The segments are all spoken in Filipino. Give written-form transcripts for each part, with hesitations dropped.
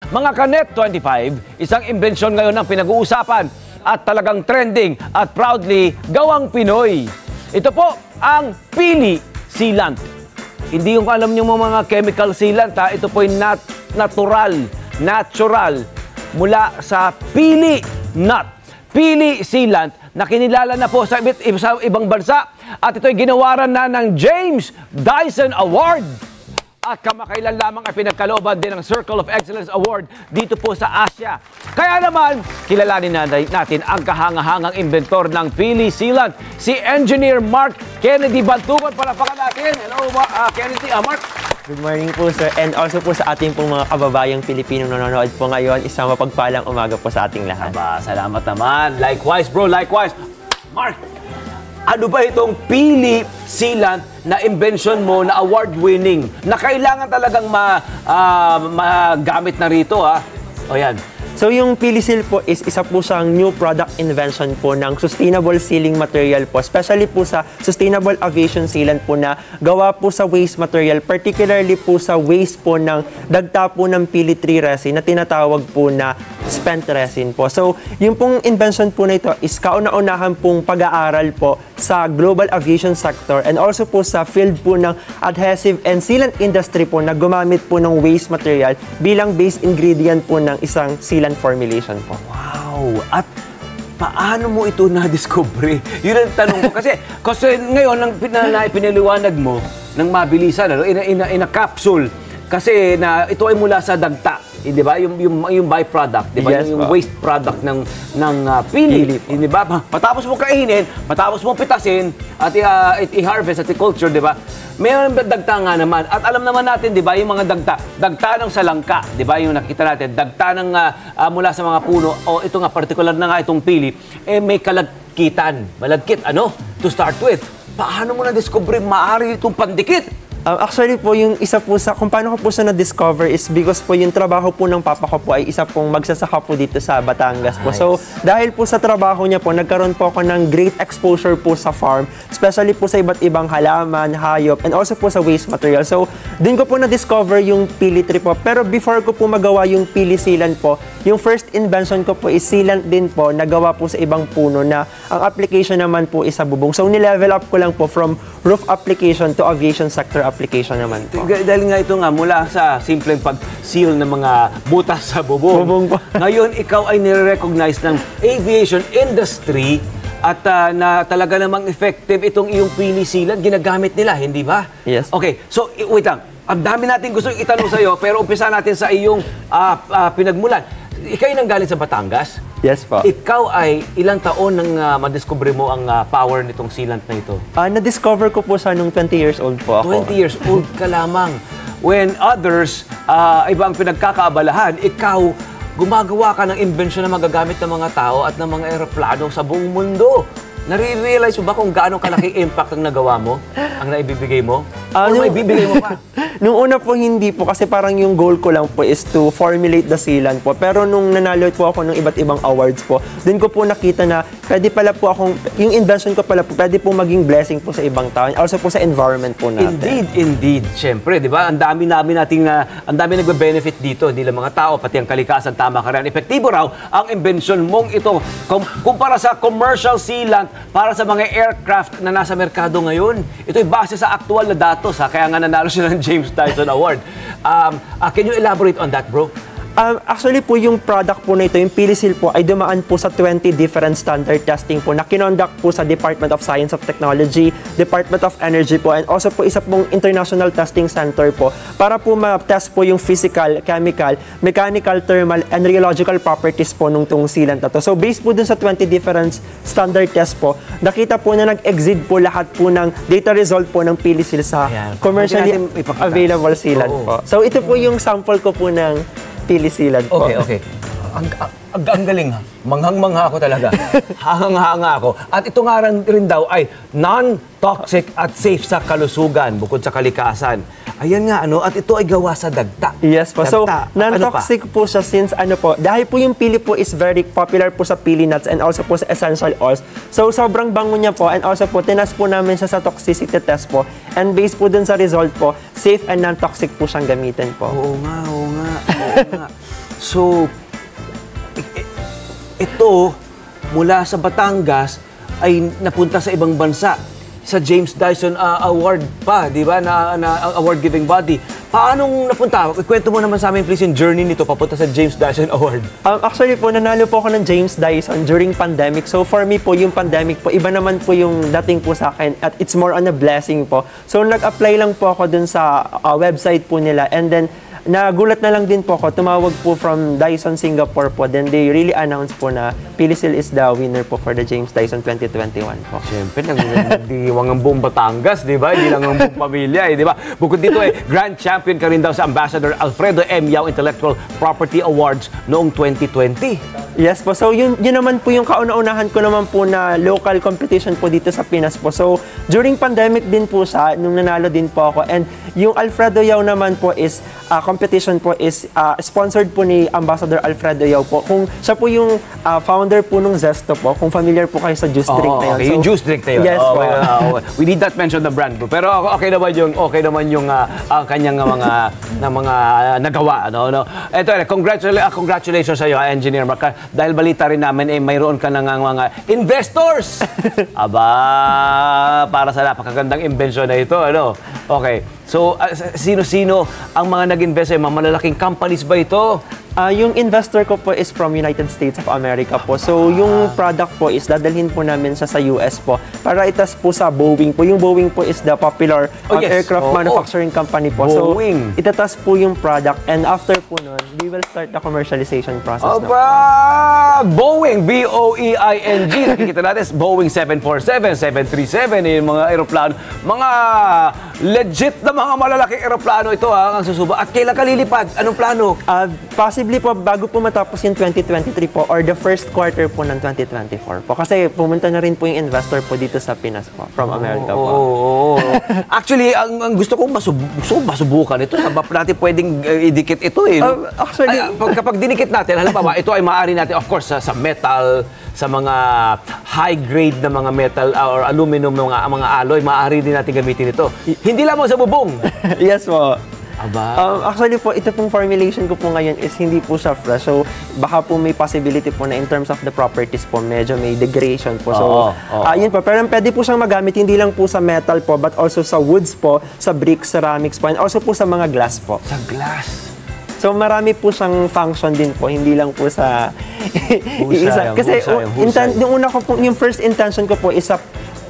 Mga Kanet 25, isang imbensyon ngayon ang pinag-uusapan at talagang trending at proudly gawang Pinoy. Ito po ang pili sealant. Hindi yung alam nyo mga chemical sealant ha. Ito po yung natural mula sa pili nut. Pili sealant na kinilala na po sa ibang bansa at ito'y ginawaran na ng James Dyson Award. At kamakailan lamang ay pinagkalooban din ng Circle of Excellence Award dito po sa Asia. Kaya naman, kilalanin natin ang kahangahangang inventor ng pili sealant, si Engineer Mark Kennedy Bantugon. Palapakan natin. Hello, Kennedy. Mark. Good morning po, sir. And also po sa ating pong mga kababayang Pilipino nanonood po ngayon, isang mapagpalang umaga po sa ating lahat. Salamat naman. Likewise, bro. Likewise. Mark, ano ba itong pili sealant na invention mo na award-winning na kailangan talagang magamit na rito, ha? O yan. So yung pili seal po is isa po siyang new product invention po ng sustainable sealing material po, especially po sa sustainable aviation sealant po na gawa po sa waste material, particularly po sa waste po ng dagta po ng pili tree resin na tinatawag po na spent resin po. So yung pong invention po na ito is kauna-unahan pong pag-aaral po sa global aviation sector and also po sa field po ng adhesive and sealant industry po na gumamit po ng waste material bilang base ingredient po ng isang sealant formulation po. Wow! At paano mo ito na-discover? Yun ang tanong ko. Kasi ngayon, ang pinaliwanag mo ng mabilisan, in a capsule, kasi na ito ay mula sa dagta. Di ba? Yung byproduct, di ba? Yes, yung waste product ng pili, di ba? Matapos mo kainin, matapos mo pitasin at i-harvest at i-culture, di ba? Mayroon dagta nga naman. At alam naman natin, di ba, yung mga dagta ng salangka, di ba, yung nakikita natin, dagta ng mula sa mga puno, o ito nga, particular na nga itong pili, may kalagkitan, malagkit, to start with. Paano mo na-discover maaari itong pandikit? Actually po, yung isa po sa, kung paano ko po siya na-discover is because po yung trabaho po ng papa ko po ay isa pong magsasaka po dito sa Batangas po. So, dahil po sa trabaho niya po, nagkaroon po ako ng great exposure po sa farm, especially po sa iba't ibang halaman, hayop, and also po sa waste material. So, din ko po na-discover yung pili tree po. Pero before ko po magawa yung pili sealant po, yung first invention ko po is sealant din po, nagawa po sa ibang puno na ang application naman po is sa bubong. So, nilevel up ko lang po from roof application to aviation sector application naman po. Dahil nga ito nga, mula sa simpleng pag-seal ng mga butas sa bubong. Ngayon, ikaw ay nire-recognize ng aviation industry at na talaga namang effective itong iyong pili sealant, ginagamit nila, hindi ba? Yes. Okay, so wait lang. Ang dami natin gusto itanong sa iyo, pero umpisa natin sa iyong pinagmulan. Ikaw ay nanggaling sa Batangas? Yes po. Ikaw ay ilang taon nang madiscover mo ang power nitong sealant na ito? Na-discover ko po sa nung 20 years old po ako. 20 years old ka lamang. When others, ibang pinagkakaabalahan, ikaw, gumagawa ka ng inbensyon na magagamit ng mga tao at ng mga eroplano sa buong mundo. Nare-realize mo ba kung gaano kalaki impact ang nagawa mo? Ang naibibigay mo? O may bibigay mo pa? Nung una po hindi po kasi parang yung goal ko lang po is to formulate the sealant po. Pero nung nanalo po ako ng iba't ibang awards po, dun ko po nakita na pwede pala po akong, yung invention ko pala po, pwede po maging blessing po sa ibang tao. Also po sa environment po natin. Indeed. Siyempre, di ba? Ang dami nagbe-benefit dito. Hindi lang mga tao, pati ang kalikasan, tama ka rin. Epektibo raw ang invention mong ito. Kumpara sa commercial sealant para sa mga aircraft na nasa merkado ngayon. Ito'y base sa aktual na datos, ha? Kaya nga nanalo siya ng James Dyson Award. Can you elaborate on that, bro? Actually po, yung product po na ito, yung pili seal po, ay dumaan po sa 20 different standard testing po na kinonduct po sa Department of Science of Technology, Department of Energy po, and also po isa pong international testing center po para po ma-test po yung physical, chemical, mechanical, thermal, and rheological properties po nung tong sealant na to. So based po dun sa 20 different standard test po, nakita po na nag-exceed po lahat po ng data result po ng pili seal sa commercially available sealant po. So ito po yung sample ko po ng pili sealant po. Okay. Ang galing, ha? Manghang-mangha ako talaga. Hanga ako. At ito nga rin daw ay non-toxic at safe sa kalusugan bukod sa kalikasan. Ayan nga, at ito ay gawa sa dagta. Yes po. So, non-toxic po siya since dahil po yung pili po is very popular po sa pili nuts and also po sa essential oils. So, sobrang bango niya po and also po, tinas po namin siya sa toxicity test po. And based po dun sa result po, safe and non-toxic po siyang gamitin po. Oo nga. So, ito, mula sa Batangas, ay napunta sa ibang bansa. Sa James Dyson Award pa, di ba? Na award-giving body. Paanong napunta? Kwento mo naman sa amin, please, yung journey nito papunta sa James Dyson Award. Actually po, nanalo po ako ng James Dyson during pandemic. So for me po, yung pandemic po, iba naman po yung dating po sa akin at it's more on a blessing po. So nag-apply lang po ako dun sa website po nila and then nagulat na lang din po ako, tumawag po from Dyson Singapore po. Then they really announced po na Pilisil is the winner po for the James Dyson 2021 po. Siyempre, nagdiwang ang buong Batangas, di ba? Hindi lang ang buong pamilya, di ba? Bukod dito, Grand Champion ka rin daw sa Ambassador Alfredo M. Yao Intellectual Property Awards noong 2020. Yes po. So yun naman po yung kauna-unahan ko naman po na local competition po dito sa Pinas po. So during pandemic din po siya, nung nanalo din po ako. And yung Alfredo Yao naman po is, competition po is sponsored po ni Ambassador Alfredo Yao po. Kung siya po yung founder po nung Zesto po, kung familiar po kayo sa juice drink na yun. Okay, so, yung juice drink na yun. Yes po. We need not mention the brand po. Pero okay naman yung kanyang mga nagawa. No? Ito, congratulations sa iyo, Engineer Mark. Dahil balita rin namin, mayroon ka ng mga investors. Aba, para sa napakagandang invention na ito. Ano? Okay. So, sino-sino ang mga nag-invest? Mga malalaking companies ba ito? Yung investor ko po is from United States of America po. So, yung product po is dadalhin po namin sa US po para itas po sa Boeing po. Yung Boeing po is the popular aircraft manufacturing company po. Boeing. So, itatas po yung product and after po nun, we will start the commercialization process na. Boeing, B-O-E-I-N-G. Nakikita natin, Boeing 747, 737, yung mga aeroplano. Mga legit na mga malalaking aeroplano ito ang susuba. At kailan ka lilipad? Anong plano? Possibly po, bago po matapos yung 2023 po or the first quarter po ng 2024 po. Kasi pumunta na rin po yung investor po dito sa Pinas po, from America po. Actually, ang gusto kong masubukan ito, sabab natin pwedeng idikit ito eh. Actually, kapag dinikit natin, halimbawa, ito ay maaari natin, of course, sa metal, sa mga high-grade na mga metal or aluminum, mga alloy, maaari din natin gamitin ito. Hindi lamang sa bubong. Yes po. Aba. Actually po, ito pong formulation ko po ngayon is hindi po siya fresh. So, baka po may possibility po na in terms of the properties po, medyo may degradation po. So, yun po. Pero pwede po siyang magamit, hindi lang po sa metal po, but also sa woods po, sa bricks, ceramics po, and also po sa mga glass po. Sa glass? So, marami po siyang function din po, hindi lang po sa isa. Kasi, yung una ko po, yung first intention ko po is sa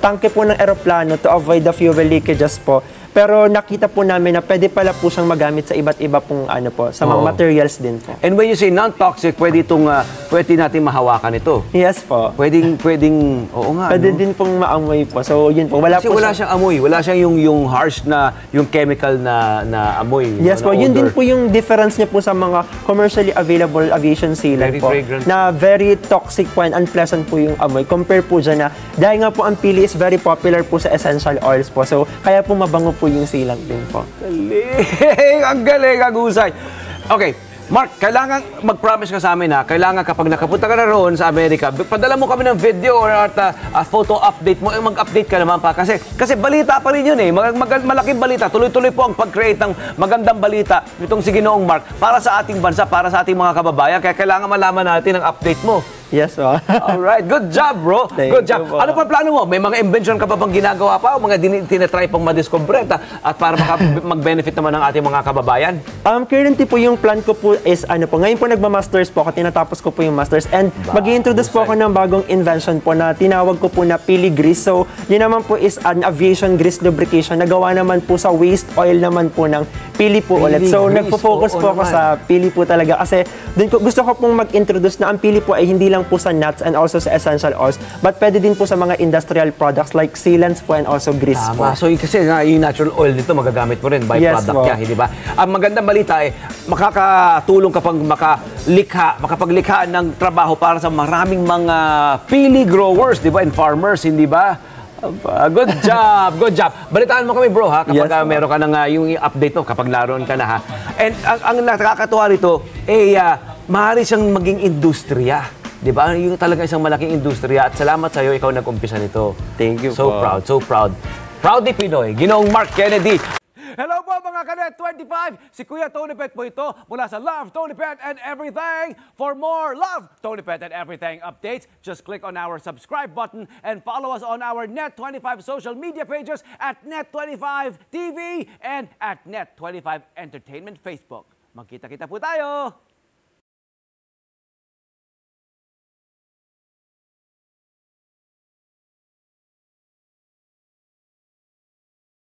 tangke po ng aeroplano to avoid the fuel leakages po. Pero nakita po namin na pwede pala po siyang magamit sa iba't iba pong sa mga materials din po. And when you say non-toxic, pwede natin mahawakan ito? Yes po. Pwedeng, oo nga. Pwede din pong maamoy po. So yun po, Kasi wala siyang amoy, wala siyang yung harsh na, yung chemical na amoy. Yes po, yun din po yung difference niya po sa mga commercially available aviation sealant po. Fragrant. Na very toxic po and unpleasant po yung amoy. Compare po dyan na, dahil nga po ang pili is very popular po sa essential oils po. So kaya po mabango po yung sealant din po. Galing! Ang galing, ang husay. Okay, Mark, kailangan mag-promise ka sa amin ha. Kailangan kapag nakapunta ka na roon sa Amerika, padala mo kami ng video or photo update mo. Mag-update ka naman pa. Kasi balita pa rin yun eh. Malaking balita. Tuloy-tuloy po ang pag-create ng magandang balita nitong si Ginoong Mark para sa ating bansa, para sa ating mga kababayan. Kaya kailangan malaman natin ang update mo. Yes, po. Alright, good job, bro. Good job. Ano pa plano mo? May mga invention ka pa bang ginagawa pa o mga tinatry pang madiscover at para mag-benefit naman ng ating mga kababayan? Currently po yung plan ko po is ngayon po nagma-masters po ako, tinatapos ko po yung masters and mag-i-introduce po ako ng bagong invention po na tinawag ko po na Pili Grease. So, yun naman po is an aviation grease lubrication na gawa naman po sa waste oil naman po ng Pili po ulit. So, nagpo-focus po ako sa Pili po talaga kasi gusto ko pong mag-introduce na ang Pili po ay hindi lang po sa nuts and also sa essential oils, but pwede din po sa mga industrial products like sealants po and also grease po. So kasi yung natural oil nito magagamit mo rin, byproduct niya, hindi ba? Ang magandang balita ay makakatulong kapag makapaglikha ng trabaho para sa maraming mga pili growers, di ba, and farmers, hindi ba? Good job, good job. Balitaan mo kami, bro, ha? Kapag meron ka ng yung update mo, kapag naroon ka na, ha? And ang nakakatuwa rito, maaari siyang maging industriya. Di ba? Yung talaga isang malaking industriya. At salamat sa'yo, ikaw nag-umpisa nito. Thank you so po. Proud, so proud. Proudly Pinoy, Ginoong Mark Kennedy. Hello po mga Kanet 25! Si Kuya Tony Pet po ito mula sa Love, Tony Pet and Everything. For more Love, Tony Pet and Everything updates, just click on our subscribe button and follow us on our Net25 social media pages at Net25 TV and at Net25 Entertainment Facebook. Magkita-kita po tayo!